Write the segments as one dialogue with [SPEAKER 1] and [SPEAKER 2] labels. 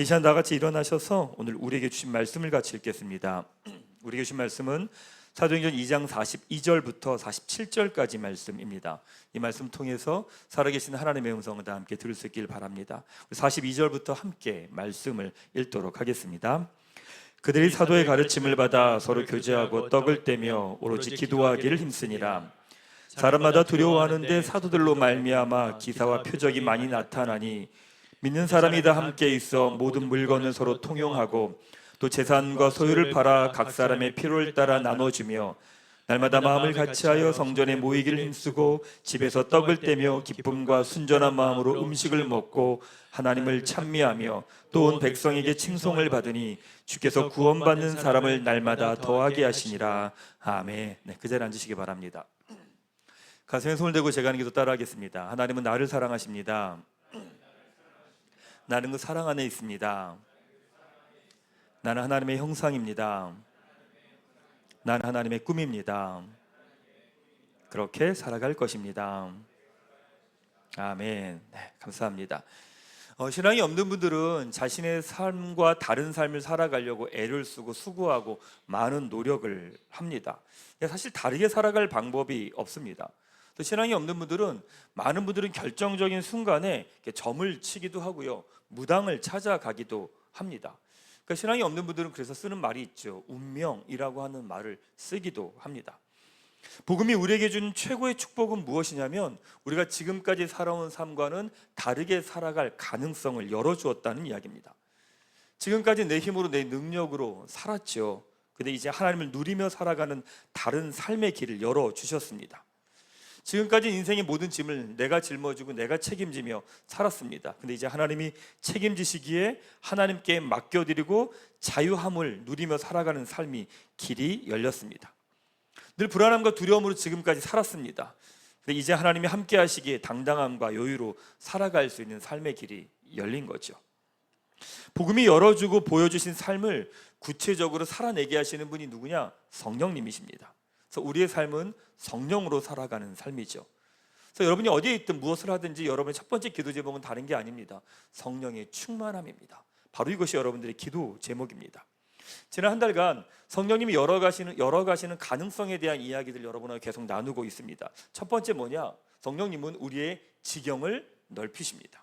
[SPEAKER 1] 이 시간 다 같이 일어나셔서 오늘 우리에게 주신 말씀을 같이 읽겠습니다. 우리에게 주신 말씀은 사도행전 2장 42절부터 47절까지 말씀입니다. 이 말씀 통해서 살아계신 하나님의 음성을 다 함께 들을 수 있길 바랍니다. 42절부터 함께 말씀을 읽도록 하겠습니다. 그들이 사도의 가르침을 받아 서로 교제하고 떡을 떼며 오로지 기도하기를 힘쓰니라. 사람마다 두려워하는데 사도들로 말미암아 기사와 표적이 많이 나타나니 믿는 사람이 다 함께 있어 모든 물건을 서로 통용하고 또 재산과 소유를 팔아 각 사람의 필요를 따라 나눠주며 날마다 마음을 같이하여 성전에 모이기를 힘쓰고 집에서 떡을 떼며 기쁨과 순전한 마음으로 음식을 먹고 하나님을 찬미하며 또 온 백성에게 칭송을 받으니 주께서 구원받는 사람을 날마다 더하게 하시니라. 아멘. 네, 그 자리에 앉으시기 바랍니다. 가슴에 손을 대고 제가 하는 기도 따라하겠습니다. 하나님은 나를 사랑하십니다. 나는 그 사랑 안에 있습니다. 나는 하나님의 형상입니다. 나는 하나님의 꿈입니다. 그렇게 살아갈 것입니다. 아멘. 네, 감사합니다. 신앙이 없는 분들은 자신의 삶과 다른 삶을 살아가려고 애를 쓰고 수고하고 많은 노력을 합니다. 사실 다르게 살아갈 방법이 없습니다. 또 신앙이 없는 분들은 많은 분들은 결정적인 순간에 점을 치기도 하고요, 무당을 찾아가기도 합니다. 그러니까 신앙이 없는 분들은 그래서 쓰는 말이 있죠. 운명이라고 하는 말을 쓰기도 합니다. 복음이 우리에게 준 최고의 축복은 무엇이냐면 우리가 지금까지 살아온 삶과는 다르게 살아갈 가능성을 열어주었다는 이야기입니다. 지금까지 내 힘으로 내 능력으로 살았죠. 근데 이제 하나님을 누리며 살아가는 다른 삶의 길을 열어주셨습니다. 지금까지 인생의 모든 짐을 내가 짊어지고 내가 책임지며 살았습니다. 근데 이제 하나님이 책임지시기에 하나님께 맡겨드리고 자유함을 누리며 살아가는 삶이 길이 열렸습니다. 늘 불안함과 두려움으로 지금까지 살았습니다. 근데 이제 하나님이 함께 하시기에 당당함과 여유로 살아갈 수 있는 삶의 길이 열린 거죠. 복음이 열어주고 보여주신 삶을 구체적으로 살아내게 하시는 분이 누구냐? 성령님이십니다. 그래서 우리의 삶은 성령으로 살아가는 삶이죠. 그래서 여러분이 어디에 있든 무엇을 하든지 여러분의 첫 번째 기도 제목은 다른 게 아닙니다. 성령의 충만함입니다. 바로 이것이 여러분들의 기도 제목입니다. 지난 한 달간 성령님이 열어가시는 가능성에 대한 이야기들 여러분과 계속 나누고 있습니다. 첫 번째 뭐냐? 성령님은 우리의 지경을 넓히십니다.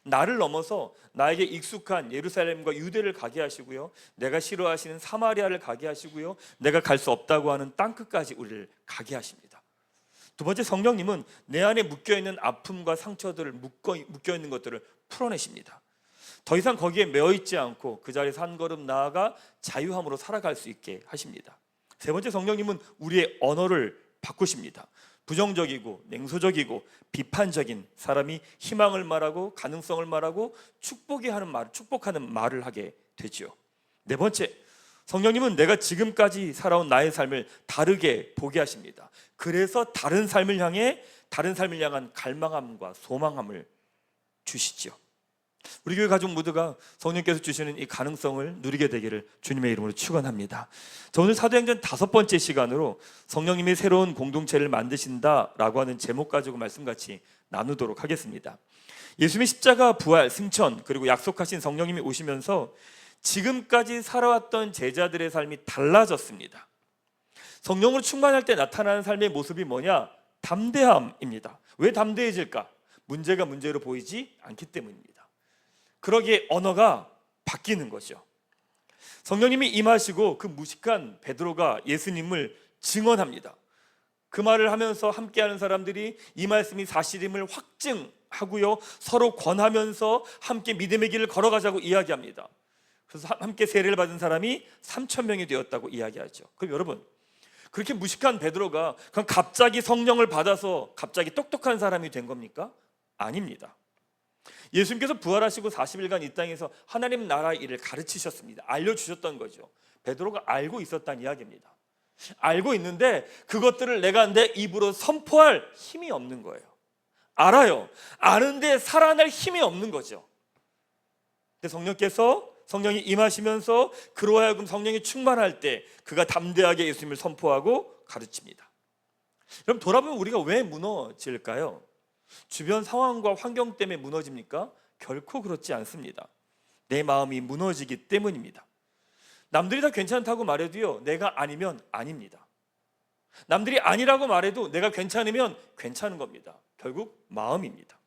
[SPEAKER 1] 나를 넘어서 나에게 익숙한 예루살렘과 유대를 가게 하시고요, 내가 싫어하시는 사마리아를 가게 하시고요, 내가 갈 수 없다고 하는 땅끝까지 우리를 가게 하십니다. 두 번째, 성령님은 내 안에 묶여있는 아픔과 상처들을 묶여있는 것들을 풀어내십니다. 더 이상 거기에 매어있지 않고 그 자리에서 한 걸음 나아가 자유함으로 살아갈 수 있게 하십니다. 세 번째, 성령님은 우리의 언어를 바꾸십니다. 부정적이고 냉소적이고 비판적인 사람이 희망을 말하고 가능성을 말하고 축복하는 말을 하게 되죠. 네 번째, 성령님은 내가 지금까지 살아온 나의 삶을 다르게 보게 하십니다. 그래서 다른 삶을 향한 갈망함과 소망함을 주시죠. 우리 교회 가족 모두가 성령께서 주시는 이 가능성을 누리게 되기를 주님의 이름으로 축원합니다. 자, 오늘 사도행전 5번째 시간으로 성령님이 새로운 공동체를 만드신다라고 하는 제목 가지고 말씀 같이 나누도록 하겠습니다. 예수님의 십자가, 부활, 승천, 그리고 약속하신 성령님이 오시면서 지금까지 살아왔던 제자들의 삶이 달라졌습니다. 성령으로 충만할 때 나타나는 삶의 모습이 뭐냐? 담대함입니다. 왜 담대해질까? 문제가 문제로 보이지 않기 때문입니다. 그러기에 언어가 바뀌는 거죠. 성령님이 임하시고 그 무식한 베드로가 예수님을 증언합니다. 그 말을 하면서 함께하는 사람들이 이 말씀이 사실임을 확증하고요, 서로 권하면서 함께 믿음의 길을 걸어가자고 이야기합니다. 그래서 함께 세례를 받은 사람이 3,000명이 되었다고 이야기하죠. 그럼 여러분, 그렇게 무식한 베드로가 그럼 갑자기 성령을 받아서 갑자기 똑똑한 사람이 된 겁니까? 아닙니다. 예수님께서 부활하시고 40일간 이 땅에서 하나님 나라의 일을 가르치셨습니다. 알려주셨던 거죠. 베드로가 알고 있었다는 이야기입니다. 알고 있는데 그것들을 내가 내 입으로 선포할 힘이 없는 거예요. 알아요. 아는데 살아낼 힘이 없는 거죠. 근데 성령이 임하시면서 그로 하여금 성령이 충만할 때 그가 담대하게 예수님을 선포하고 가르칩니다. 여러분, 돌아보면 우리가 왜 무너질까요? 주변 상황과 환경 때문에 무너집니까? 결코 그렇지 않습니다. 내 마음이 무너지기 때문입니다. 남들이 다 괜찮다고 말해도요, 내가 아니면 아닙니다. 남들이 아니라고 말해도 내가 괜찮으면 괜찮은 겁니다. 결국 마음입니다.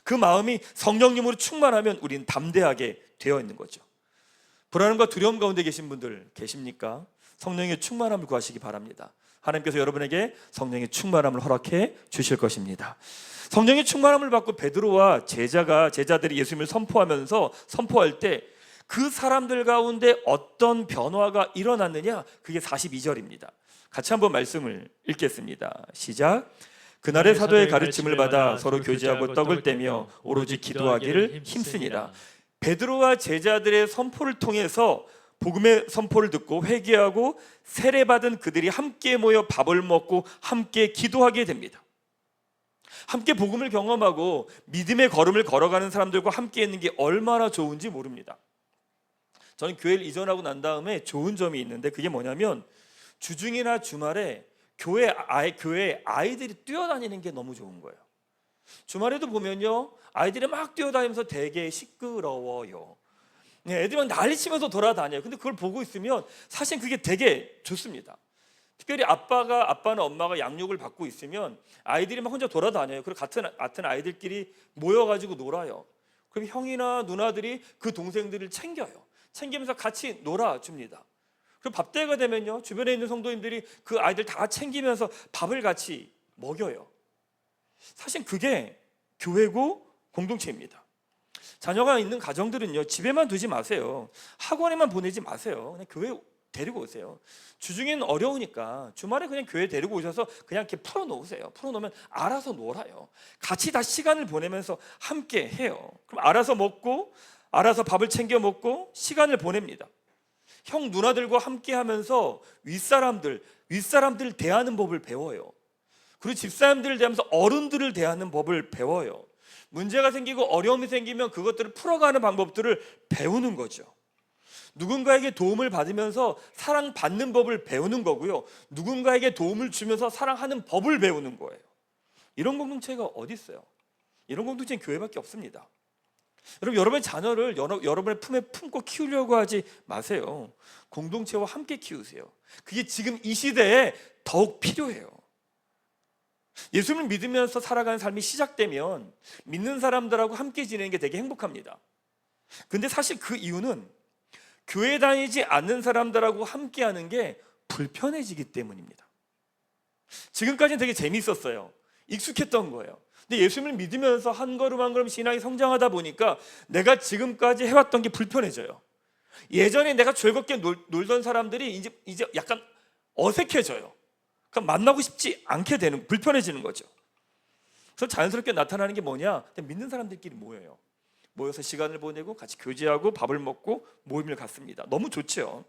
[SPEAKER 1] 그 마음이 성령님으로 충만하면 우리는 담대하게 되어 있는 거죠. 불안함과 두려움 가운데 계신 분들 계십니까? 성령의 충만함을 구하시기 바랍니다. 하나님께서 여러분에게 성령의 충만함을 허락해 주실 것입니다. 성령의 충만함을 받고 베드로와 제자들이 예수님을 선포할 때 그 사람들 가운데 어떤 변화가 일어났느냐? 그게 42절입니다. 같이 한번 말씀을 읽겠습니다. 시작. 그날의 사도의 가르침을 받아 서로 교제하고 떡을 떼며 오로지 기도하기를 힘쓰니라. 베드로와 제자들의 선포를 통해서 복음의 선포를 듣고 회개하고 세례받은 그들이 함께 모여 밥을 먹고 함께 기도하게 됩니다. 함께 복음을 경험하고 믿음의 걸음을 걸어가는 사람들과 함께 있는 게 얼마나 좋은지 모릅니다. 저는 교회를 이전하고 난 다음에 좋은 점이 있는데, 그게 뭐냐면 주중이나 주말에 교회에 아이들이 뛰어다니는 게 너무 좋은 거예요. 주말에도 보면요, 아이들이 막 뛰어다니면서 되게 시끄러워요. 애들이 막 난리치면서 돌아다녀요. 근데 그걸 보고 있으면 사실 그게 되게 좋습니다. 특별히 아빠나 엄마가 양육을 받고 있으면 아이들이 막 혼자 돌아다녀요. 그리고 같은 아이들끼리 모여가지고 놀아요. 그럼 형이나 누나들이 그 동생들을 챙기면서 같이 놀아줍니다. 그리고 밥 때가 되면요, 주변에 있는 성도님들이 그 아이들 다 챙기면서 밥을 같이 먹여요. 사실 그게 교회고 공동체입니다. 자녀가 있는 가정들은요, 집에만 두지 마세요. 학원에만 보내지 마세요. 그냥 교회 데리고 오세요. 주중에는 어려우니까 주말에 그냥 교회 데리고 오셔서 그냥 이렇게 풀어놓으세요. 풀어놓으면 알아서 놀아요. 같이 다 시간을 보내면서 함께 해요. 그럼 알아서 먹고, 알아서 밥을 챙겨 먹고 시간을 보냅니다. 형 누나들과 함께 하면서 윗사람들 대하는 법을 배워요. 그리고 집사람들을 대하면서 어른들을 대하는 법을 배워요. 문제가 생기고 어려움이 생기면 그것들을 풀어가는 방법들을 배우는 거죠. 누군가에게 도움을 받으면서 사랑받는 법을 배우는 거고요, 누군가에게 도움을 주면서 사랑하는 법을 배우는 거예요. 이런 공동체가 어디 있어요? 이런 공동체는 교회밖에 없습니다. 여러분, 여러분의 자녀를 여러분의 품에 품고 키우려고 하지 마세요. 공동체와 함께 키우세요. 그게 지금 이 시대에 더욱 필요해요. 예수님을 믿으면서 살아가는 삶이 시작되면 믿는 사람들하고 함께 지내는 게 되게 행복합니다. 근데 사실 그 이유는 교회 다니지 않는 사람들하고 함께 하는 게 불편해지기 때문입니다. 지금까지는 되게 재밌었어요. 익숙했던 거예요. 근데 예수님을 믿으면서 한 걸음 한 걸음 신앙이 성장하다 보니까 내가 지금까지 해왔던 게 불편해져요. 예전에 내가 즐겁게 놀던 사람들이 이제 약간 어색해져요. 그러니까 만나고 싶지 않게 되는, 불편해지는 거죠. 그래서 자연스럽게 나타나는 게 뭐냐? 믿는 사람들끼리 모여서 시간을 보내고 같이 교제하고 밥을 먹고 모임을 갖습니다. 너무 좋죠.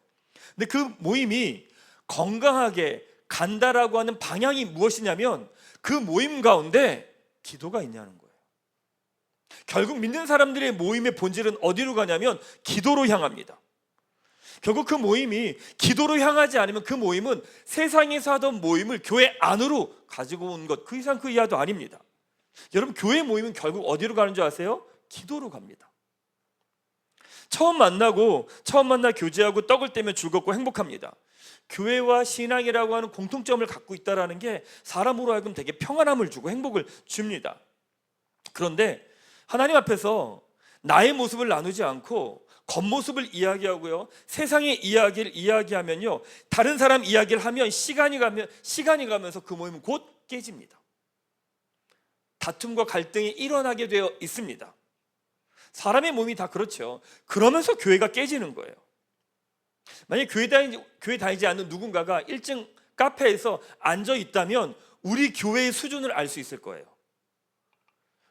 [SPEAKER 1] 근데 그 모임이 건강하게 간다라고 하는 방향이 무엇이냐면 그 모임 가운데 기도가 있냐는 거예요. 결국 믿는 사람들의 모임의 본질은 어디로 가냐면 기도로 향합니다. 결국 그 모임이 기도로 향하지 않으면 그 모임은 세상에서 하던 모임을 교회 안으로 가지고 온 것, 그 이상 그 이하도 아닙니다. 여러분, 교회 모임은 결국 어디로 가는 줄 아세요? 기도로 갑니다. 처음 만나 교제하고 떡을 떼며 즐겁고 행복합니다. 교회와 신앙이라고 하는 공통점을 갖고 있다는 게 사람으로 하여금 되게 평안함을 주고 행복을 줍니다. 그런데 하나님 앞에서 나의 모습을 나누지 않고 겉모습을 이야기하고요, 세상의 이야기를 이야기하면요, 다른 사람 이야기를 하면 시간이 가면서 그 모임은 곧 깨집니다. 다툼과 갈등이 일어나게 되어 있습니다. 사람의 몸이 다 그렇죠. 그러면서 교회가 깨지는 거예요. 만약 교회 다니지 않는 누군가가 1층 카페에서 앉아 있다면 우리 교회의 수준을 알 수 있을 거예요.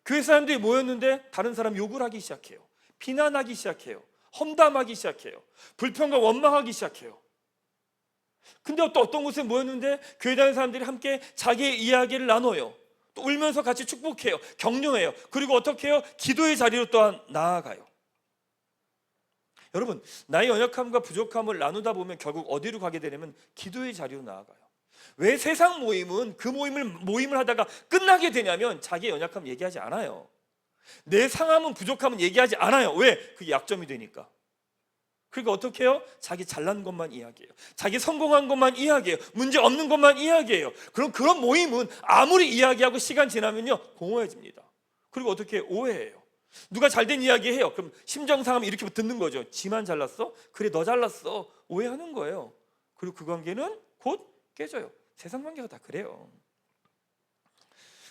[SPEAKER 1] 교회 사람들이 모였는데 다른 사람 욕을 하기 시작해요. 비난하기 시작해요. 험담하기 시작해요. 불평과 원망하기 시작해요. 근데 또 어떤 곳에 모였는데 교회 다니는 사람들이 함께 자기의 이야기를 나눠요. 또 울면서 같이 축복해요. 격려해요. 그리고 어떻게 해요? 기도의 자리로 또한 나아가요. 여러분, 나의 연약함과 부족함을 나누다 보면 결국 어디로 가게 되냐면 기도의 자리로 나아가요. 왜 세상 모임은 그 모임을 하다가 끝나게 되냐면 자기의 연약함 얘기하지 않아요. 내 상함은 부족함은 얘기하지 않아요. 왜? 그게 약점이 되니까. 그러니까 어떻게 해요? 자기 잘난 것만 이야기해요. 자기 성공한 것만 이야기해요. 문제 없는 것만 이야기해요. 그럼 그런 모임은 아무리 이야기하고 시간 지나면요 공허해집니다. 그리고 어떻게 해요? 오해해요. 누가 잘된 이야기 해요. 그럼 심정상하면 이렇게 듣는 거죠. 지만 잘났어? 그래 너 잘났어. 오해하는 거예요. 그리고 그 관계는 곧 깨져요. 세상 관계가 다 그래요.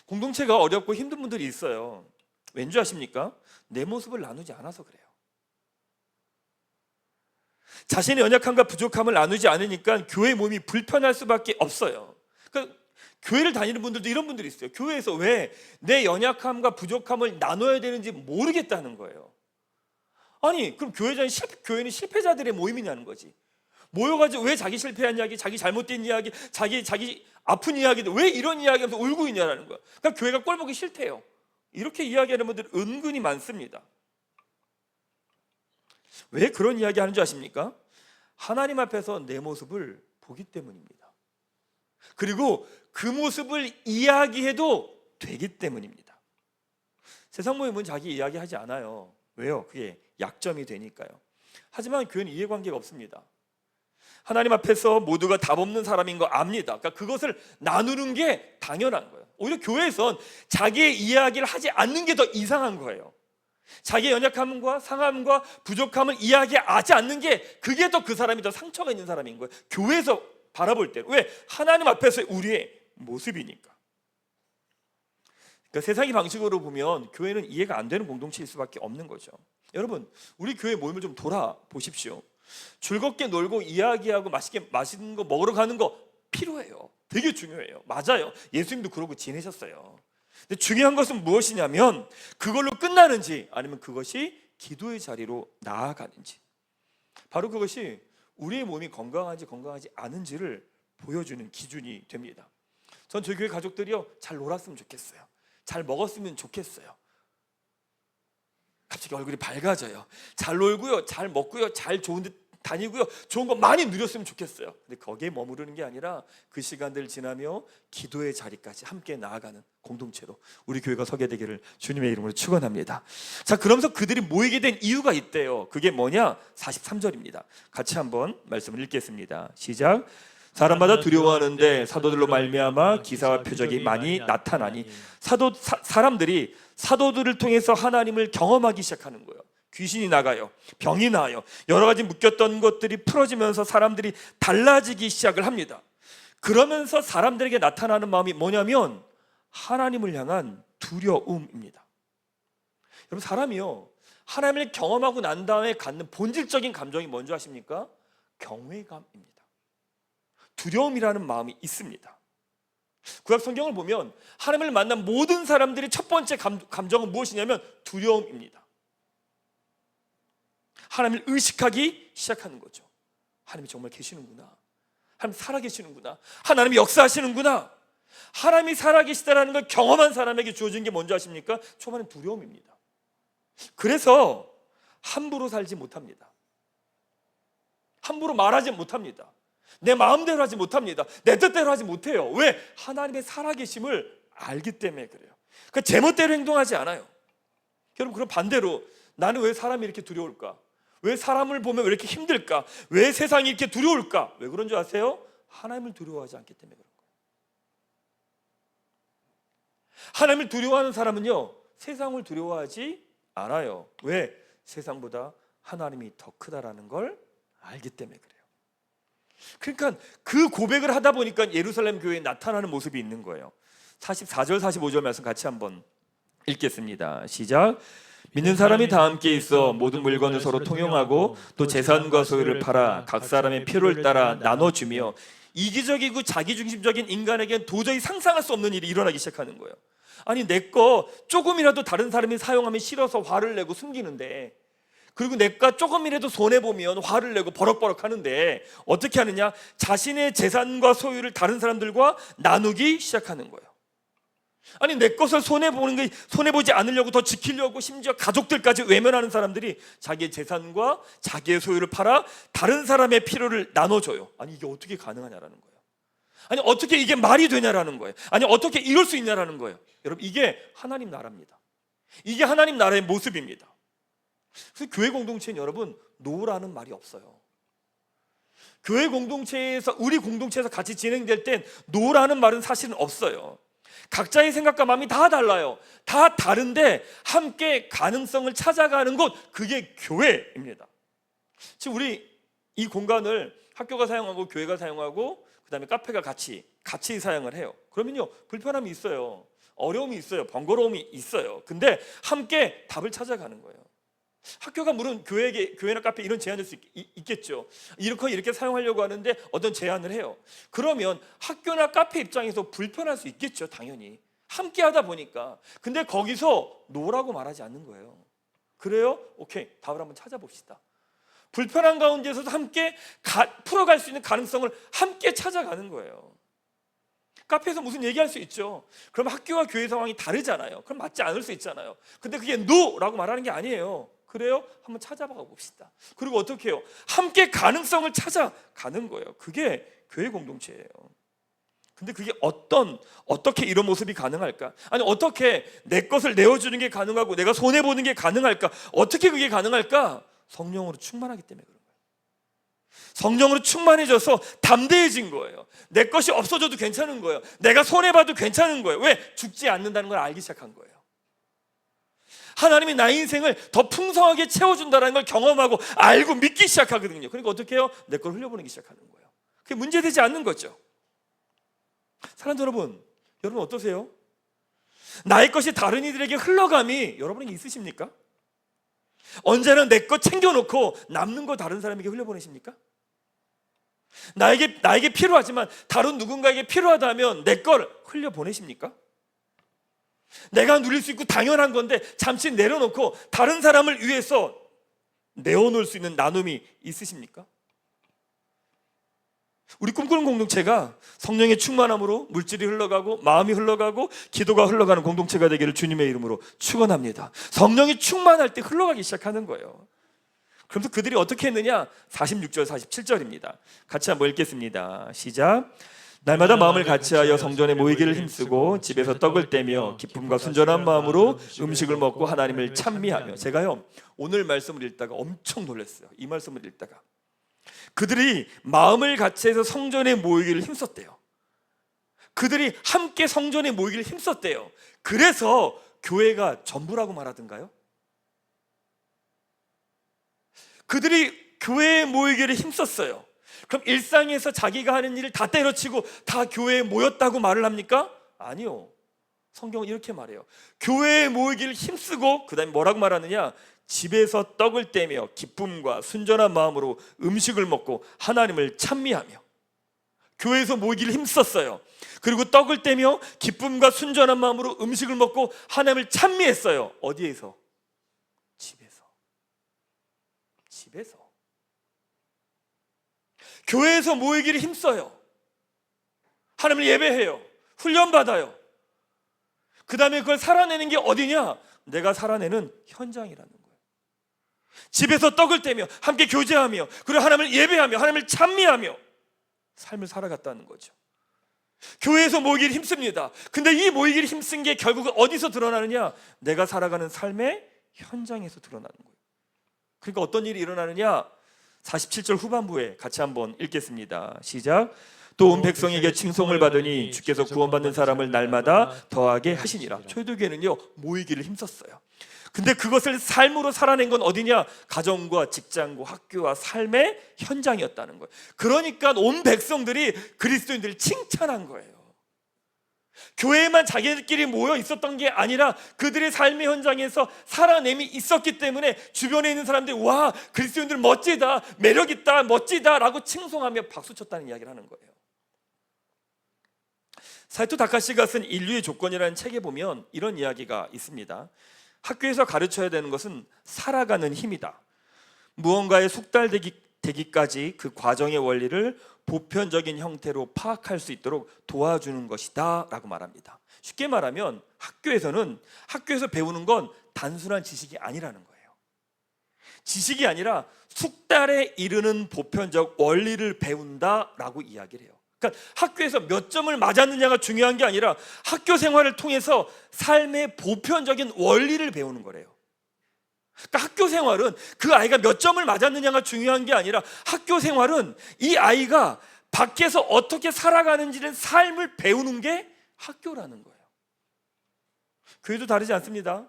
[SPEAKER 1] 공동체가 어렵고 힘든 분들이 있어요. 왠지 아십니까? 내 모습을 나누지 않아서 그래요. 자신의 연약함과 부족함을 나누지 않으니까 교회 몸이 불편할 수밖에 없어요. 그러니까 교회를 다니는 분들도 이런 분들이 있어요. 교회에서 왜 내 연약함과 부족함을 나눠야 되는지 모르겠다는 거예요. 아니 그럼 교회는 실패자들의 모임이냐는 거지. 모여가지고 왜 자기 실패한 이야기, 자기 잘못된 이야기, 자기 아픈 이야기들 왜 이런 이야기하면서 울고 있냐라는 거야. 그러니까 교회가 꼴보기 싫대요. 이렇게 이야기하는 분들 은근히 많습니다. 왜 그런 이야기 하는 줄 아십니까? 하나님 앞에서 내 모습을 보기 때문입니다. 그리고 그 모습을 이야기해도 되기 때문입니다. 세상 모임은 자기 이야기하지 않아요. 왜요? 그게 약점이 되니까요. 하지만 교회는 이해관계가 없습니다. 하나님 앞에서 모두가 답 없는 사람인 거 압니다. 그러니까 그것을 나누는 게 당연한 거예요. 오히려 교회에선 자기의 이야기를 하지 않는 게 더 이상한 거예요. 자기의 연약함과 상함과 부족함을 이야기하지 않는 게 그게 더 그 사람이 더 상처가 있는 사람인 거예요. 교회에서 바라볼 때. 왜? 하나님 앞에서 우리의 모습이니까. 그러니까 세상의 방식으로 보면 교회는 이해가 안 되는 공동체일 수밖에 없는 거죠. 여러분, 우리 교회 모임을 좀 돌아보십시오. 즐겁게 놀고 이야기하고 맛있는 거 먹으러 가는 거 필요해요. 되게 중요해요. 맞아요. 예수님도 그러고 지내셨어요. 근데 중요한 것은 무엇이냐면 그걸로 끝나는지 아니면 그것이 기도의 자리로 나아가는지, 바로 그것이 우리의 몸이 건강한지 건강하지 않은지를 보여주는 기준이 됩니다. 전 저희 교회 가족들이요 잘 놀았으면 좋겠어요. 잘 먹었으면 좋겠어요. 갑자기 얼굴이 밝아져요. 잘 놀고요, 잘 먹고요, 잘 좋은 데 다니고요, 좋은 거 많이 누렸으면 좋겠어요. 근데 거기에 머무르는 게 아니라 그 시간들 지나며 기도의 자리까지 함께 나아가는 공동체로 우리 교회가 서게 되기를 주님의 이름으로 축원합니다. 자, 그러면서 그들이 모이게 된 이유가 있대요. 그게 뭐냐? 43절입니다. 같이 한번 말씀을 읽겠습니다. 시작. 사람마다 두려워하는데 사도들로 말미암아 기사와 표적이 많이 나타나니 사람들이 사도들을 통해서 하나님을 경험하기 시작하는 거예요. 귀신이 나가요. 병이 나요. 여러 가지 묶였던 것들이 풀어지면서 사람들이 달라지기 시작을 합니다. 그러면서 사람들에게 나타나는 마음이 뭐냐면 하나님을 향한 두려움입니다. 여러분, 사람이요 하나님을 경험하고 난 다음에 갖는 본질적인 감정이 뭔지 아십니까? 경외감입니다. 두려움이라는 마음이 있습니다. 구약 성경을 보면 하나님을 만난 모든 사람들이 첫 번째 감정은 무엇이냐면 두려움입니다. 하나님을 의식하기 시작하는 거죠. 하나님이 정말 계시는구나. 하나님 살아계시는구나. 하나님이 역사하시는구나. 하나님이 살아계시다라는 걸 경험한 사람에게 주어진 게 뭔지 아십니까? 초반엔 두려움입니다. 그래서 함부로 살지 못합니다. 함부로 말하지 못합니다. 내 마음대로 하지 못합니다. 내 뜻대로 하지 못해요. 왜? 하나님의 살아계심을 알기 때문에 그래요. 그러니까 제멋대로 행동하지 않아요. 여러분, 그럼 반대로 나는 왜 사람이 이렇게 두려울까? 왜 사람을 보면 왜 이렇게 힘들까? 왜 세상이 이렇게 두려울까? 왜 그런 줄 아세요? 하나님을 두려워하지 않기 때문에 그런 거예요. 하나님을 두려워하는 사람은요 세상을 두려워하지 않아요. 왜? 세상보다 하나님이 더 크다라는 걸 알기 때문에 그래요. 그러니까 그 고백을 하다 보니까 예루살렘 교회에 나타나는 모습이 있는 거예요. 44절 45절 말씀 같이 한번 읽겠습니다. 시작. 믿는 사람이 다 함께 있어 모든 물건을 서로 통용하고 또 재산과 소유를 팔아 각 사람의 필요를 따라 나눠주며, 이기적이고 자기중심적인 인간에겐 도저히 상상할 수 없는 일이 일어나기 시작하는 거예요. 아니, 내 거 조금이라도 다른 사람이 사용하면 싫어서 화를 내고 숨기는데, 그리고 내가 조금이라도 손해보면 화를 내고 버럭버럭 하는데 어떻게 하느냐? 자신의 재산과 소유를 다른 사람들과 나누기 시작하는 거예요. 아니, 내 것을 손해보지 않으려고 더 지키려고 심지어 가족들까지 외면하는 사람들이 자기의 재산과 자기의 소유를 팔아 다른 사람의 필요를 나눠줘요. 아니, 이게 어떻게 가능하냐라는 거예요. 아니, 어떻게 이게 말이 되냐라는 거예요. 아니, 어떻게 이럴 수 있냐라는 거예요. 여러분, 이게 하나님 나라입니다. 이게 하나님 나라의 모습입니다. 그래서 교회 공동체는 여러분 노라는 말이 없어요. 교회 공동체에서, 우리 공동체에서 같이 진행될 땐 노라는 말은 사실은 없어요. 각자의 생각과 마음이 다 달라요. 다 다른데 함께 가능성을 찾아가는 곳, 그게 교회입니다. 지금 우리 이 공간을 학교가 사용하고 교회가 사용하고 그다음에 카페가 같이 사용을 해요. 그러면요 불편함이 있어요. 어려움이 있어요. 번거로움이 있어요. 근데 함께 답을 찾아가는 거예요. 학교가 물론 교회나 카페 이런 제한일 수 있겠죠. 이렇게 사용하려고 하는데 어떤 제한을 해요. 그러면 학교나 카페 입장에서 불편할 수 있겠죠. 당연히 함께 하다 보니까. 근데 거기서 노라고 말하지 않는 거예요. 그래요? 오케이, 답을 한번 찾아봅시다. 불편한 가운데서도 함께 풀어갈 수 있는 가능성을 함께 찾아가는 거예요. 카페에서 무슨 얘기할 수 있죠. 그럼 학교와 교회 상황이 다르잖아요. 그럼 맞지 않을 수 있잖아요. 근데 그게 노라고 말하는 게 아니에요. 그래요? 한번 찾아봐 봅시다. 그리고 어떻게 해요? 함께 가능성을 찾아가는 거예요. 그게 교회 공동체예요. 근데 그게 어떻게 이런 모습이 가능할까? 아니 어떻게 내 것을 내어주는 게 가능하고 내가 손해보는 게 가능할까? 어떻게 그게 가능할까? 성령으로 충만하기 때문에 그런 거예요. 성령으로 충만해져서 담대해진 거예요. 내 것이 없어져도 괜찮은 거예요. 내가 손해봐도 괜찮은 거예요. 왜? 죽지 않는다는 걸 알기 시작한 거예요. 하나님이 나의 인생을 더 풍성하게 채워준다는 걸 경험하고 알고 믿기 시작하거든요. 그러니까 어떻게 해요? 내 걸 흘려보내기 시작하는 거예요. 그게 문제되지 않는 거죠. 사랑하는 여러분 어떠세요? 나의 것이 다른 이들에게 흘러감이 여러분에게 있으십니까? 언제나 내 것 챙겨놓고 남는 거 다른 사람에게 흘려보내십니까? 나에게 필요하지만 다른 누군가에게 필요하다면 내 걸 흘려보내십니까? 내가 누릴 수 있고 당연한 건데 잠시 내려놓고 다른 사람을 위해서 내어놓을 수 있는 나눔이 있으십니까? 우리 꿈꾸는 공동체가 성령의 충만함으로 물질이 흘러가고 마음이 흘러가고 기도가 흘러가는 공동체가 되기를 주님의 이름으로 축원합니다. 성령이 충만할 때 흘러가기 시작하는 거예요. 그래서 그들이 어떻게 했느냐? 46절 47절입니다. 같이 한번 읽겠습니다. 시작. 날마다 마음을 같이하여 성전에 모이기를 힘쓰고 집에서 떡을 떼며 기쁨과 순전한 마음으로 음식을 먹고 하나님을 찬미하며. 제가요 오늘 말씀을 읽다가 엄청 놀랐어요. 이 말씀을 읽다가 그들이 마음을 같이해서 성전에 모이기를 힘썼대요. 그들이 함께 성전에 모이기를 힘썼대요. 그래서 교회가 전부라고 말하던가요? 그들이 교회에 모이기를 힘썼어요. 그럼 일상에서 자기가 하는 일을 다 때려치고 다 교회에 모였다고 말을 합니까? 아니요. 성경은 이렇게 말해요. 교회에 모이기를 힘쓰고 그 다음에 뭐라고 말하느냐? 집에서 떡을 떼며 기쁨과 순전한 마음으로 음식을 먹고 하나님을 찬미하며. 교회에서 모이기를 힘썼어요. 그리고 떡을 떼며 기쁨과 순전한 마음으로 음식을 먹고 하나님을 찬미했어요. 어디에서? 집에서. 교회에서 모이기를 힘써요. 하나님을 예배해요. 훈련받아요. 그 다음에 그걸 살아내는 게 어디냐? 내가 살아내는 현장이라는 거예요. 집에서 떡을 떼며 함께 교제하며 그리고 하나님을 예배하며 하나님을 찬미하며 삶을 살아갔다는 거죠. 교회에서 모이기를 힘씁니다. 근데 이 모이기를 힘쓴 게 결국은 어디서 드러나느냐? 내가 살아가는 삶의 현장에서 드러나는 거예요. 그러니까 어떤 일이 일어나느냐? 47절 후반부에 같이 한번 읽겠습니다. 시작. 또 온 백성에게 칭송을 받으니 주께서 구원받는 사람을 날마다 더하게 하시니라. 초대교회는요 모이기를 힘썼어요. 근데 그것을 삶으로 살아낸 건 어디냐? 가정과 직장과 학교와 삶의 현장이었다는 거예요. 그러니까 온 백성들이 그리스도인들을 칭찬한 거예요. 교회에만 자기들끼리 모여 있었던 게 아니라 그들의 삶의 현장에서 살아냄이 있었기 때문에 주변에 있는 사람들이 와 그리스도인들 멋지다, 매력있다, 멋지다 라고 칭송하며 박수쳤다는 이야기를 하는 거예요. 사이토 다카시가 쓴 인류의 조건이라는 책에 보면 이런 이야기가 있습니다. 학교에서 가르쳐야 되는 것은 살아가는 힘이다. 무언가에 숙달되기까지 그 과정의 원리를 보편적인 형태로 파악할 수 있도록 도와주는 것이다 라고 말합니다. 쉽게 말하면 학교에서 배우는 건 단순한 지식이 아니라는 거예요. 지식이 아니라 숙달에 이르는 보편적 원리를 배운다라고 이야기를 해요. 그러니까 학교에서 몇 점을 맞았느냐가 중요한 게 아니라 학교 생활을 통해서 삶의 보편적인 원리를 배우는 거래요. 그러니까 학교 생활은 그 아이가 몇 점을 맞았느냐가 중요한 게 아니라 학교 생활은 이 아이가 밖에서 어떻게 살아가는지를 삶을 배우는 게 학교라는 거예요. 교회도 다르지 않습니다.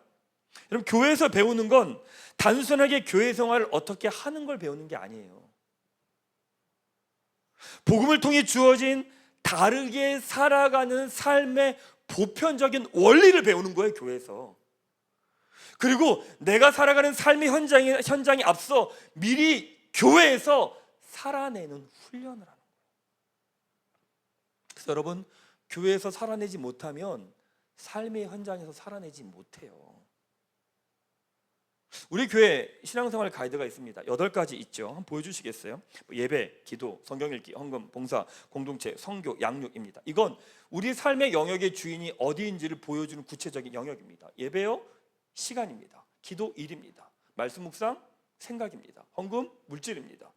[SPEAKER 1] 여러분, 교회에서 배우는 건 단순하게 교회 생활을 어떻게 하는 걸 배우는 게 아니에요. 복음을 통해 주어진 다르게 살아가는 삶의 보편적인 원리를 배우는 거예요, 교회에서. 그리고 내가 살아가는 삶의 현장에 앞서 미리 교회에서 살아내는 훈련을 하는 거예요. 그래서 여러분, 교회에서 살아내지 못하면 삶의 현장에서 살아내지 못해요. 우리 교회 신앙생활 가이드가 있습니다. 8가지 있죠. 한번 보여주시겠어요? 예배, 기도, 성경 읽기, 헌금, 봉사, 공동체, 선교, 양육입니다. 이건 우리 삶의 영역의 주인이 어디인지를 보여주는 구체적인 영역입니다. 예배요, 시간입니다. 기도, 일입니다. 말씀 묵상, 생각입니다. 헌금, 물질입니다.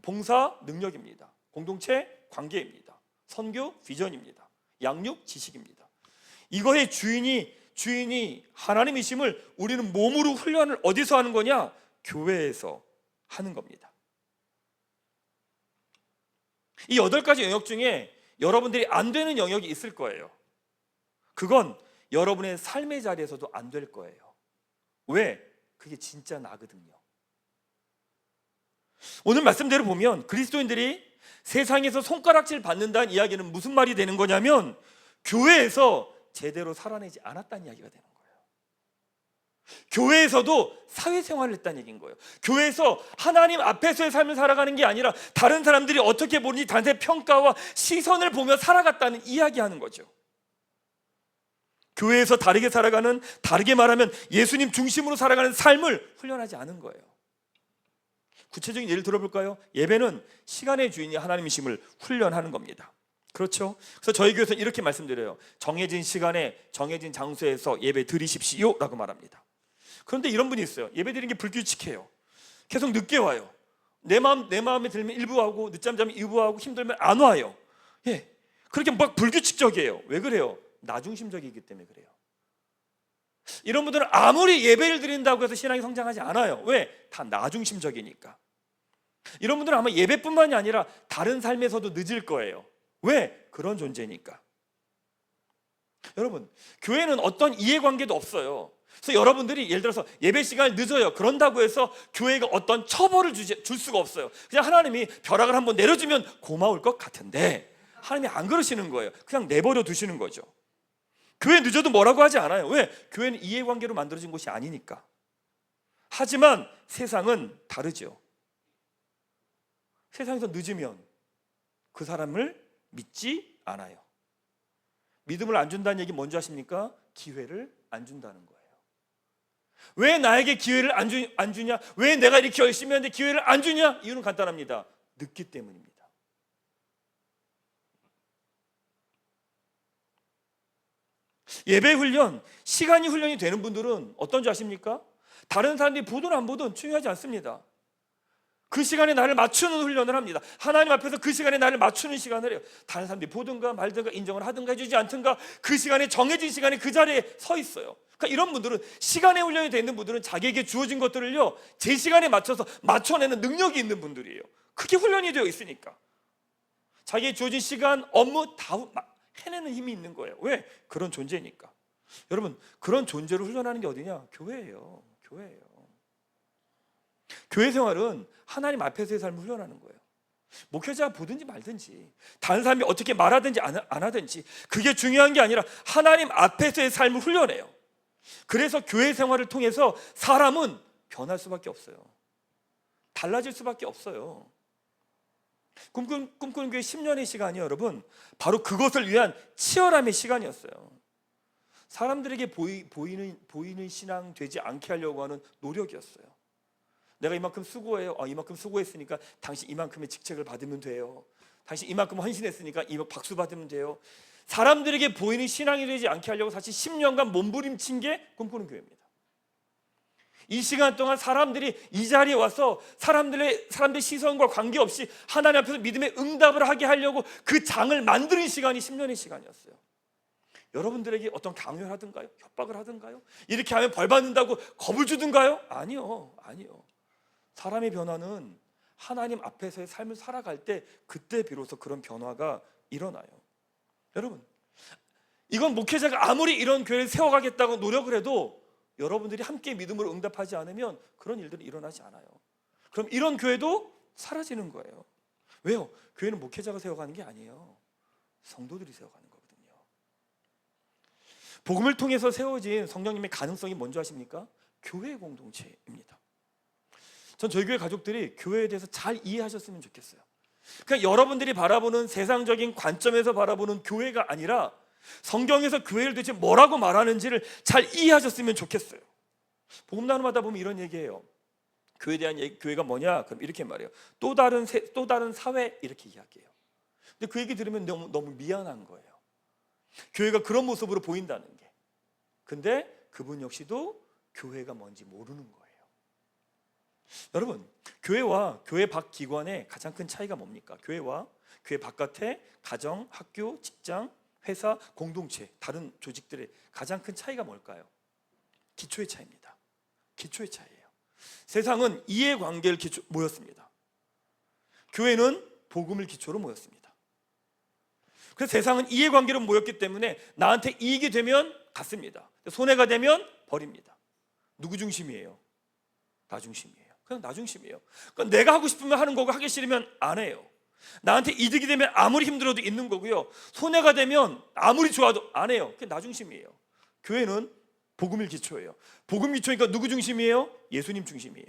[SPEAKER 1] 봉사, 능력입니다. 공동체, 관계입니다. 선교, 비전입니다. 양육, 지식입니다. 이거의 주인이 하나님이심을 우리는 몸으로 훈련을 어디서 하는 거냐? 교회에서 하는 겁니다. 이 8가지 영역 중에 여러분들이 안 되는 영역이 있을 거예요. 그건 여러분의 삶의 자리에서도 안 될 거예요. 왜? 그게 진짜 나거든요. 오늘 말씀대로 보면 그리스도인들이 세상에서 손가락질 받는다는 이야기는 무슨 말이 되는 거냐면 교회에서 제대로 살아내지 않았다는 이야기가 되는 거예요. 교회에서도 사회생활을 했다는 얘기인 거예요. 교회에서 하나님 앞에서의 삶을 살아가는 게 아니라 다른 사람들이 어떻게 보는지 단순히 평가와 시선을 보며 살아갔다는 이야기하는 거죠. 교회에서 다르게 살아가는, 다르게 말하면 예수님 중심으로 살아가는 삶을 훈련하지 않은 거예요. 구체적인 예를 들어볼까요? 예배는 시간의 주인이 하나님이심을 훈련하는 겁니다. 그렇죠? 그래서 저희 교회에서는 이렇게 말씀드려요. 정해진 시간에 정해진 장소에서 예배 드리십시오 라고 말합니다. 그런데 이런 분이 있어요. 예배 드리는 게 불규칙해요. 계속 늦게 와요. 내 마음에 들면 일부 하고 늦잠 자면 일부 하고 힘들면 안 와요. 예, 그렇게 막 불규칙적이에요. 왜 그래요? 나중심적이기 때문에 그래요. 이런 분들은 아무리 예배를 드린다고 해서 신앙이 성장하지 않아요. 왜? 다 나중심적이니까. 이런 분들은 아마 예배뿐만이 아니라 다른 삶에서도 늦을 거예요. 왜? 그런 존재니까. 여러분, 교회는 어떤 이해관계도 없어요. 그래서 여러분들이 예를 들어서 예배 시간이 늦어요. 그런다고 해서 교회가 어떤 처벌을 줄 수가 없어요. 그냥 하나님이 벼락을 한번 내려주면 고마울 것 같은데 하나님이 안 그러시는 거예요. 그냥 내버려 두시는 거죠. 교회 늦어도 뭐라고 하지 않아요. 왜? 교회는 이해관계로 만들어진 곳이 아니니까. 하지만 세상은 다르죠. 세상에서 늦으면 그 사람을 믿지 않아요. 믿음을 안 준다는 얘기 뭔지 아십니까? 기회를 안 준다는 거예요. 왜 나에게 기회를 안 주냐? 왜 내가 이렇게 열심히 하는데 기회를 안 주냐? 이유는 간단합니다. 늦기 때문입니다. 예배 훈련, 시간이 훈련이 되는 분들은 어떤지 아십니까? 다른 사람들이 보든 안 보든 중요하지 않습니다. 그 시간에 나를 맞추는 훈련을 합니다. 하나님 앞에서 그 시간에 나를 맞추는 시간을 해요. 다른 사람들이 보든가 말든가 인정을 하든가 해주지 않든가 그 시간에, 정해진 시간에 그 자리에 서 있어요. 그러니까 이런 분들은, 시간에 훈련이 되어 있는 분들은 자기에게 주어진 것들을요 제 시간에 맞춰서 맞춰내는 능력이 있는 분들이에요. 그게 훈련이 되어 있으니까 자기에게 주어진 시간, 업무 다 해내는 힘이 있는 거예요. 왜? 그런 존재니까. 여러분, 그런 존재로 훈련하는 게 어디냐? 교회예요. 교회예요. 교회 생활은 하나님 앞에서의 삶을 훈련하는 거예요. 목회자가 보든지 말든지, 다른 사람이 어떻게 말하든지 안 하든지, 그게 중요한 게 아니라 하나님 앞에서의 삶을 훈련해요. 그래서 교회 생활을 통해서 사람은 변할 수밖에 없어요. 달라질 수밖에 없어요. 꿈꾸는 교회 10년의 시간이 여러분 바로 그것을 위한 치열함의 시간이었어요. 사람들에게 보이는 신앙 되지 않게 하려고 하는 노력이었어요. 내가 이만큼 수고해요. 이만큼 수고했으니까 당신 이만큼의 직책을 받으면 돼요. 당신 이만큼 헌신했으니까 이만큼 박수 받으면 돼요. 사람들에게 보이는 신앙이 되지 않게 하려고 사실 10년간 몸부림친 게 꿈꾸는 교회입니다. 이 시간 동안 사람들이 이 자리에 와서 사람들의 시선과 관계없이 하나님 앞에서 믿음의 응답을 하게 하려고 그 장을 만드는 시간이 10년의 시간이었어요. 여러분들에게 어떤 강요를 하든가요? 협박을 하든가요? 이렇게 하면 벌 받는다고 겁을 주든가요? 아니요. 사람의 변화는 하나님 앞에서의 삶을 살아갈 때 그때 비로소 그런 변화가 일어나요. 여러분, 이건 목회자가 아무리 이런 교회를 세워가겠다고 노력을 해도 여러분들이 함께 믿음으로 응답하지 않으면 그런 일들이 일어나지 않아요. 그럼 이런 교회도 사라지는 거예요. 왜요? 교회는 목회자가 세워가는 게 아니에요. 성도들이 세워가는 거거든요. 복음을 통해서 세워진 성령님의 가능성이 뭔지 아십니까? 교회 공동체입니다. 전 저희 교회 가족들이 교회에 대해서 잘 이해하셨으면 좋겠어요. 그러니까 여러분들이 바라보는 세상적인 관점에서 바라보는 교회가 아니라 성경에서 교회를 도대체 뭐라고 말하는지를 잘 이해하셨으면 좋겠어요. 복음 나눔하다 보면 이런 얘기해요. 교회에 대한 얘기, 교회가 뭐냐? 그럼 이렇게 말해요. 또 다른 사회 이렇게 이야기해요. 근데 그 얘기 들으면 너무 미안한 거예요. 교회가 그런 모습으로 보인다는 게. 근데 그분 역시도 교회가 뭔지 모르는 거예요. 여러분, 교회와 교회 밖 기관의 가장 큰 차이가 뭡니까? 교회와 교회 바깥의 가정, 학교, 직장, 회사, 공동체, 다른 조직들의 가장 큰 차이가 뭘까요? 기초의 차이입니다. 기초의 차이예요. 세상은 이해관계를 모였습니다. 교회는 복음을 기초로 모였습니다. 그래서 세상은 이해관계로 모였기 때문에 나한테 이익이 되면 갖습니다. 손해가 되면 버립니다. 누구 중심이에요? 나 중심이에요. 그냥 나 중심이에요. 그러니까 내가 하고 싶으면 하는 거고 하기 싫으면 안 해요. 나한테 이득이 되면 아무리 힘들어도 있는 거고요. 손해가 되면 아무리 좋아도 안 해요. 그게 나 중심이에요. 교회는 복음일 기초예요. 복음 기초니까 누구 중심이에요? 예수님 중심이에요.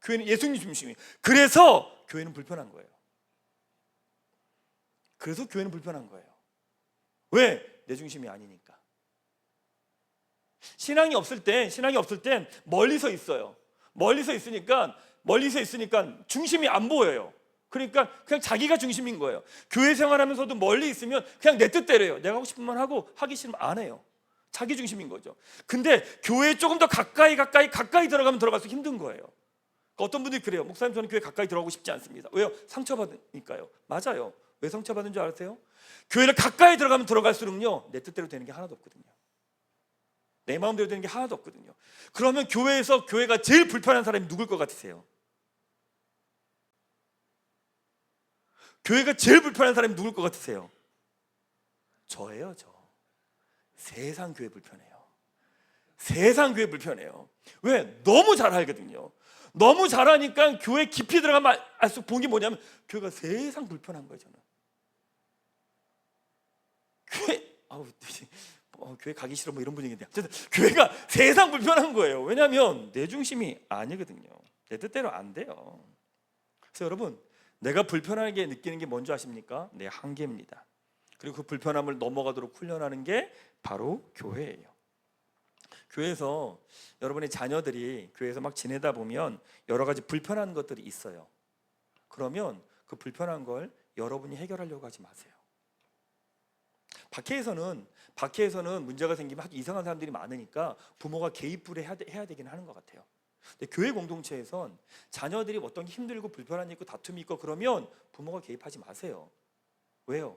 [SPEAKER 1] 교회는 예수님 중심이에요. 그래서 교회는 불편한 거예요. 그래서 교회는 불편한 거예요. 왜? 내 중심이 아니니까. 신앙이 없을 땐 멀리서 있어요. 멀리서 있으니까 중심이 안 보여요. 그러니까 그냥 자기가 중심인 거예요. 교회 생활하면서도 멀리 있으면 그냥 내 뜻대로요. 내가 하고 싶은 말 하고 하기 싫으면 안 해요. 자기 중심인 거죠. 근데 교회에 조금 더 가까이 들어가면 들어갈수록 힘든 거예요. 그러니까 어떤 분들이 그래요. 목사님, 저는 교회 가까이 들어가고 싶지 않습니다. 왜요? 상처받으니까요. 맞아요. 왜 상처받은 줄 아세요? 교회를 가까이 들어가면 들어갈수록요, 내 뜻대로 되는 게 하나도 없거든요. 내 마음대로 되는 게 하나도 없거든요. 그러면 교회에서 교회가 제일 불편한 사람이 누굴 것 같으세요? 교회가 제일 불편한 사람이 누굴 것 같으세요? 저예요. 세상 교회 불편해요. 세상 교회 불편해요. 왜? 너무 잘 알거든요. 너무 잘하니까 교회 깊이 들어가면 알수록 본 게 뭐냐면 교회가 세상 불편한 거예요. 저는 교회 가기 싫어 뭐 이런 분위기인데 교회가 세상 불편한 거예요. 왜냐하면 내 중심이 아니거든요. 내 뜻대로 안 돼요. 그래서 여러분, 내가 불편하게 느끼는 게 뭔지 아십니까? 내 한계입니다. 그리고 그 불편함을 넘어가도록 훈련하는 게 바로 교회예요. 교회에서 여러분의 자녀들이 교회에서 막 지내다 보면 여러 가지 불편한 것들이 있어요. 그러면 그 불편한 걸 여러분이 해결하려고 하지 마세요. 밖에서는 문제가 생기면 아주 이상한 사람들이 많으니까 부모가 개입을 해야 되긴 하는 것 같아요. 근데 교회 공동체에선 자녀들이 어떤 힘들고 불편한 일 있고 다툼이 있고 그러면 부모가 개입하지 마세요. 왜요?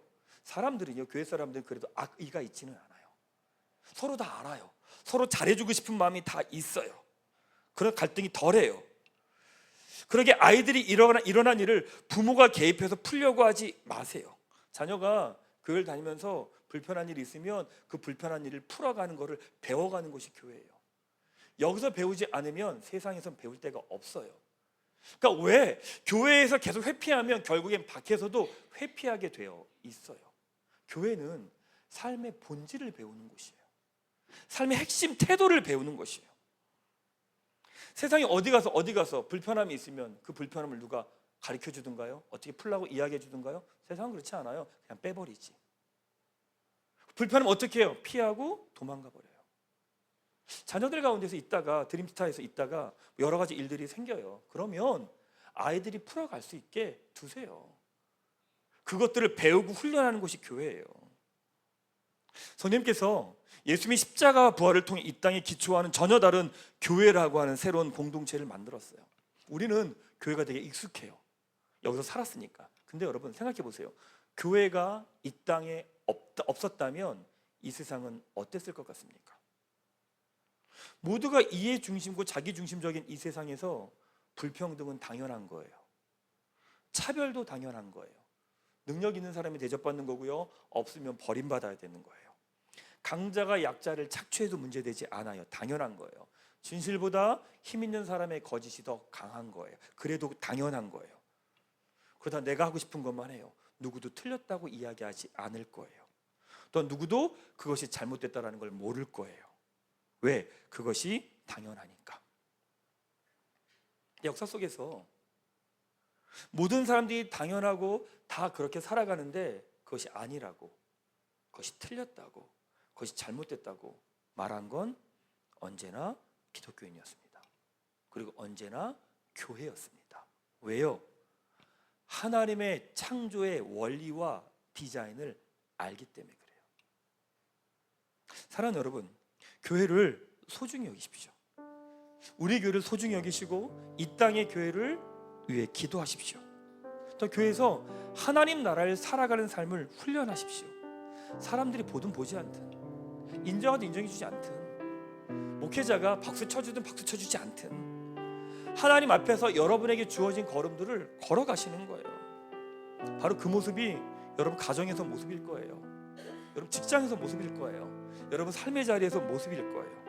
[SPEAKER 1] 교회 사람들은 그래도 악의가 있지는 않아요. 서로 다 알아요. 서로 잘해주고 싶은 마음이 다 있어요. 그런 갈등이 덜해요. 그러게 아이들이 일어난 일을 부모가 개입해서 풀려고 하지 마세요. 자녀가 교회를 다니면서 불편한 일이 있으면 그 불편한 일을 풀어가는 것을 배워가는 것이 교회예요. 여기서 배우지 않으면 세상에선 배울 데가 없어요. 그러니까 왜 교회에서 계속 회피하면 결국엔 밖에서도 회피하게 되어 있어요. 교회는 삶의 본질을 배우는 곳이에요. 삶의 핵심 태도를 배우는 것이에요. 세상에 어디 가서 불편함이 있으면 그 불편함을 누가 가르쳐 주든가요? 어떻게 풀라고 이야기해 주든가요? 세상은 그렇지 않아요. 그냥 빼버리지. 불편하면 어떻게 해요? 피하고 도망가 버려요. 자녀들 가운데서 있다가 드림스타에서 있다가 여러 가지 일들이 생겨요. 그러면 아이들이 풀어갈 수 있게 두세요. 그것들을 배우고 훈련하는 곳이 교회예요. 성령님께서 예수님이 십자가 부활을 통해 이 땅에 기초하는 전혀 다른 교회라고 하는 새로운 공동체를 만들었어요. 우리는 교회가 되게 익숙해요. 여기서 살았으니까. 근데 여러분 생각해 보세요. 교회가 이 땅에 없었다면 이 세상은 어땠을 것 같습니까? 모두가 이해 중심고 자기 중심적인 이 세상에서 불평등은 당연한 거예요. 차별도 당연한 거예요. 능력 있는 사람이 대접받는 거고요. 없으면 버림받아야 되는 거예요. 강자가 약자를 착취해도 문제되지 않아요. 당연한 거예요. 진실보다 힘 있는 사람의 거짓이 더 강한 거예요. 그래도 당연한 거예요. 그러다 내가 하고 싶은 것만 해요. 누구도 틀렸다고 이야기하지 않을 거예요. 또 누구도 그것이 잘못됐다는 걸 모를 거예요. 왜? 그것이 당연하니까. 역사 속에서 모든 사람들이 당연하고 다 그렇게 살아가는데 그것이 아니라고, 그것이 틀렸다고, 그것이 잘못됐다고 말한 건 언제나 기독교인이었습니다. 그리고 언제나 교회였습니다. 왜요? 하나님의 창조의 원리와 디자인을 알기 때문에 그래요. 사랑하는 여러분, 교회를 소중히 여기십시오. 우리 교회를 소중히 여기시고 이 땅의 교회를 위해 기도하십시오. 또 교회에서 하나님 나라를 살아가는 삶을 훈련하십시오. 사람들이 보든 보지 않든, 인정하든 인정해주지 않든, 목회자가 박수 쳐주든 박수 쳐주지 않든 하나님 앞에서 여러분에게 주어진 걸음들을 걸어가시는 거예요. 바로 그 모습이 여러분 가정에서 모습일 거예요. 여러분 직장에서 모습일 거예요. 여러분 삶의 자리에서 모습일 거예요.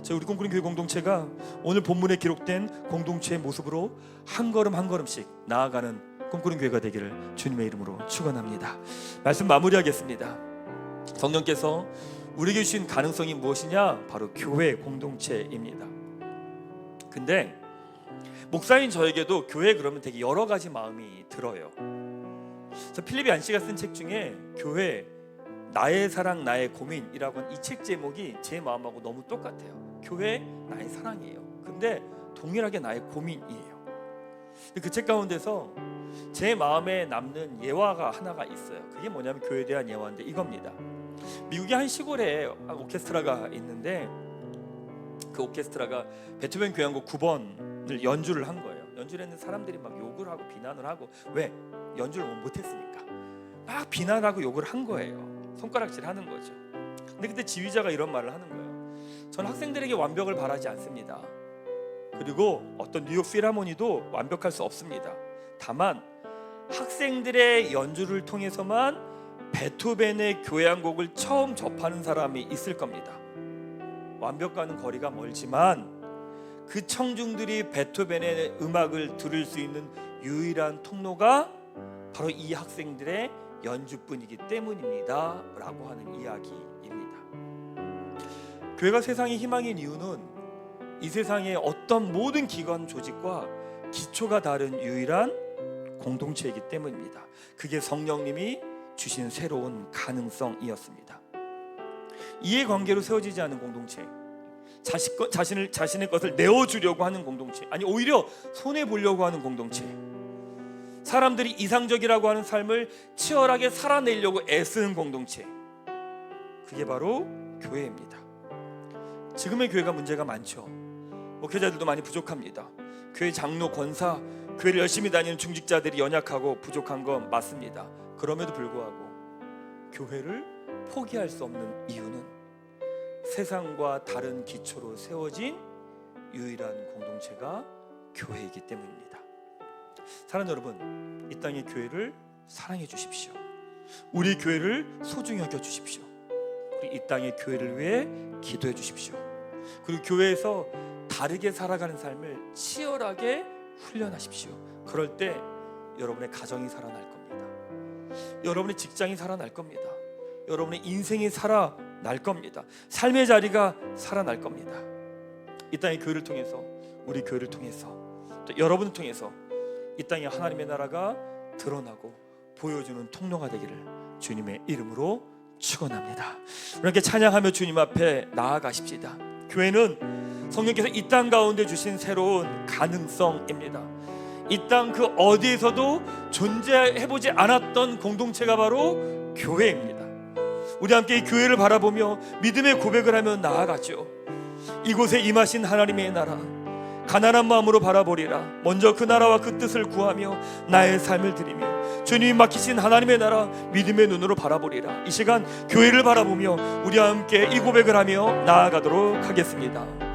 [SPEAKER 1] 저희 우리 꿈꾸는 교회 공동체가 오늘 본문에 기록된 공동체의 모습으로 한 걸음 한 걸음씩 나아가는 꿈꾸는 교회가 되기를 주님의 이름으로 축원합니다. 말씀 마무리하겠습니다. 성령께서 우리에게 주신 가능성이 무엇이냐? 바로 교회 공동체입니다. 근데 목사인 저에게도 교회 그러면 되게 여러 가지 마음이 들어요. 그래서 필립 얀시가 쓴 책 중에 교회 나의 사랑 나의 고민이라고 하는 이 책 제목이 제 마음하고 너무 똑같아요. 교회 나의 사랑이에요. 근데 동일하게 나의 고민이에요. 그 책 가운데서 제 마음에 남는 예화가 하나가 있어요. 그게 뭐냐면 교회에 대한 예화인데 이겁니다. 미국의 한 시골에 오케스트라가 있는데 그 오케스트라가 베토벤 교향곡 9번을 연주를 한 거예요. 연주를 했는데 사람들이 막 욕을 하고 비난을 하고, 왜? 연주를 못했으니까 막 비난하고 욕을 한 거예요. 손가락질 하는 거죠. 근데 그때 지휘자가 이런 말을 하는 거예요. 전 학생들에게 완벽을 바라지 않습니다. 그리고 어떤 뉴욕 필하모니도 완벽할 수 없습니다. 다만 학생들의 연주를 통해서만 베토벤의 교향곡을 처음 접하는 사람이 있을 겁니다. 완벽과는 거리가 멀지만 그 청중들이 베토벤의 음악을 들을 수 있는 유일한 통로가 바로 이 학생들의 연주뿐이기 때문입니다 라고 하는 이야기입니다. 교회가 세상의 희망인 이유는 이 세상의 어떤 모든 기관 조직과 기초가 다른 유일한 공동체이기 때문입니다. 그게 성령님이 주신 새로운 가능성이었습니다. 이해관계로 세워지지 않은 공동체, 자신의 것을 내어주려고 하는 공동체, 아니 오히려 손해보려고 하는 공동체, 사람들이 이상적이라고 하는 삶을 치열하게 살아내려고 애쓰는 공동체, 그게 바로 교회입니다. 지금의 교회가 문제가 많죠. 목회자들도 많이 부족합니다. 교회 장로, 권사, 교회를 열심히 다니는 중직자들이 연약하고 부족한 건 맞습니다. 그럼에도 불구하고 교회를 포기할 수 없는 이유는 세상과 다른 기초로 세워진 유일한 공동체가 교회이기 때문입니다. 사랑하는 여러분, 이 땅의 교회를 사랑해 주십시오. 우리 교회를 소중히 여겨 주십시오. 우리 이 땅의 교회를 위해 기도해 주십시오. 그리고 교회에서 다르게 살아가는 삶을 치열하게 훈련하십시오. 그럴 때 여러분의 가정이 살아날 겁니다. 여러분의 직장이 살아날 겁니다. 여러분의 인생이 살아날 겁니다. 삶의 자리가 살아날 겁니다. 이 땅의 교회를 통해서, 우리 교회를 통해서, 또 여러분을 통해서 이 땅에 하나님의 나라가 드러나고 보여주는 통로가 되기를 주님의 이름으로 축원합니다. 이렇게 찬양하며 주님 앞에 나아가십시다. 교회는 성령께서 이 땅 가운데 주신 새로운 가능성입니다. 이 땅 그 어디에서도 존재해보지 않았던 공동체가 바로 교회입니다. 우리 함께 이 교회를 바라보며 믿음의 고백을 하며 나아가죠. 이곳에 임하신 하나님의 나라, 가난한 마음으로 바라보리라. 먼저 그 나라와 그 뜻을 구하며 나의 삶을 드리며 주님이 맡기신 하나님의 나라 믿음의 눈으로 바라보리라. 이 시간 교회를 바라보며 우리와 함께 이 고백을 하며 나아가도록 하겠습니다.